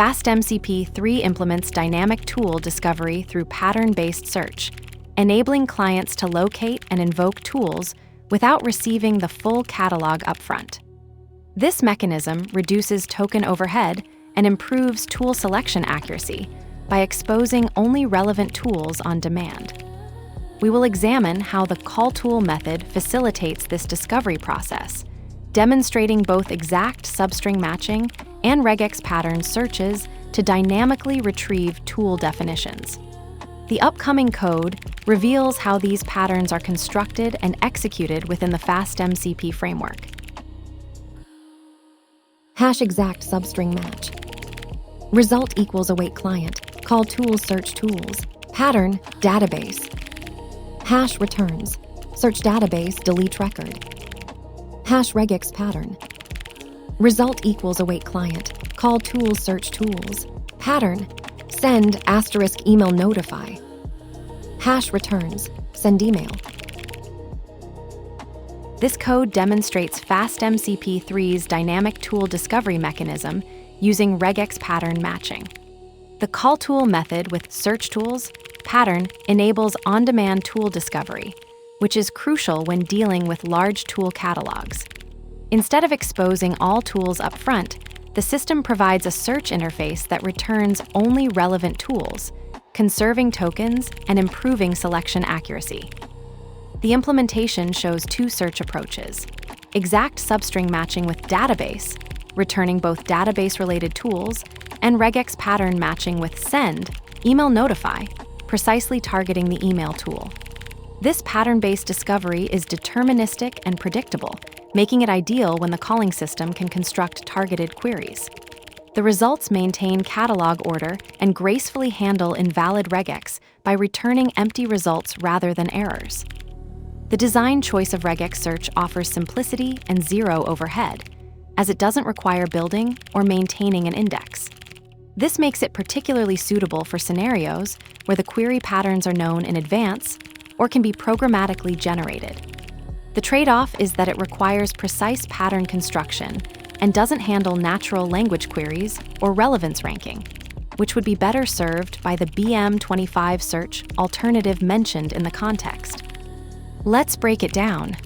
FastMCP 3 implements dynamic tool discovery through pattern-based search, enabling clients to locate and invoke tools without receiving the full catalog upfront. This mechanism reduces token overhead and improves tool selection accuracy by exposing only relevant tools on demand. We will examine how the call tool method facilitates this discovery process, demonstrating both exact substring matching and regex pattern searches to dynamically retrieve tool definitions. The upcoming code reveals how these patterns are constructed and executed within the FastMCP framework. Hash exact substring match. Result equals await client. Call tools search tools. Pattern database. Hash returns. Search database delete record. Hash regex pattern. Result equals await client. Call tools search tools. Pattern send asterisk email notify. Hash returns send email. This code demonstrates FastMCP 3's dynamic tool discovery mechanism using regex pattern matching. The call tool method with search tools pattern enables on-demand tool discovery, which is crucial when dealing with large tool catalogs. Instead of exposing all tools up front, the system provides a search interface that returns only relevant tools, conserving tokens and improving selection accuracy. The implementation shows two search approaches: exact substring matching with database, returning both database-related tools, and regex pattern matching with send, email notify, precisely targeting the email tool. This pattern-based discovery is deterministic and predictable, making it ideal when the calling system can construct targeted queries. The results maintain catalog order and gracefully handle invalid regex by returning empty results rather than errors. The design choice of regex search offers simplicity and zero overhead, as it doesn't require building or maintaining an index. This makes it particularly suitable for scenarios where the query patterns are known in advance or can be programmatically generated. The trade-off is that it requires precise pattern construction and doesn't handle natural language queries or relevance ranking, which would be better served by the BM25 search alternative mentioned in the context. Let's break it down.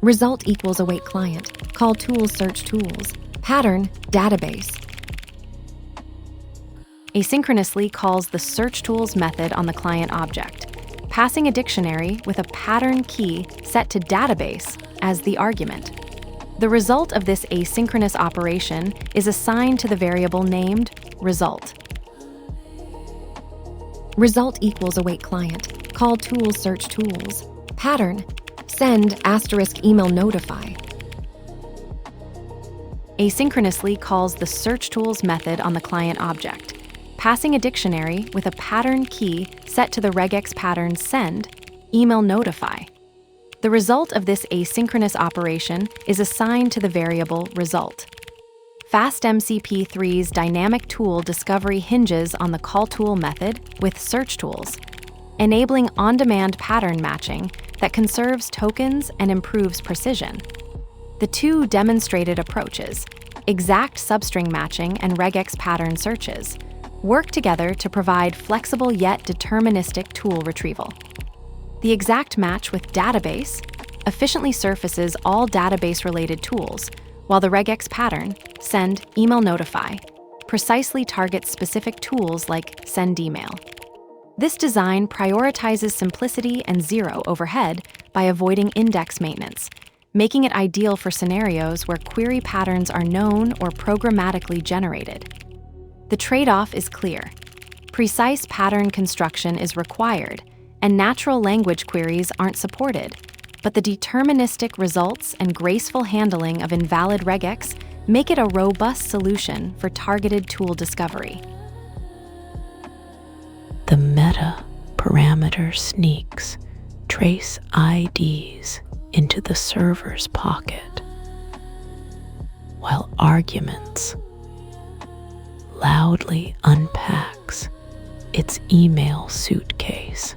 Result equals await client. Call tools search tools. Pattern database. Asynchronously calls the search tools method on the client object, passing a dictionary with a pattern key set to database as the argument. The result of this asynchronous operation is assigned to the variable named result. Result equals await client. Call tools search tools. Pattern send asterisk email notify. Asynchronously calls the search tools method on the client object, passing a dictionary with a pattern key set to the regex pattern send, email notify. The result of this asynchronous operation is assigned to the variable result. FastMCP 3's dynamic tool discovery hinges on the call tool method with search tools, enabling on-demand pattern matching that conserves tokens and improves precision. The two demonstrated approaches, exact substring matching and regex pattern searches, work together to provide flexible yet deterministic tool retrieval. The exact match with database efficiently surfaces all database-related tools, while the regex pattern, send, email notify, precisely targets specific tools like send email. This design prioritizes simplicity and zero overhead by avoiding index maintenance, making it ideal for scenarios where query patterns are known or programmatically generated. The trade-off is clear. Precise pattern construction is required, and natural language queries aren't supported, but the deterministic results and graceful handling of invalid regex make it a robust solution for targeted tool discovery. The meta parameter sneaks trace IDs into the server's pocket, while arguments loudly unpacks its email suitcase.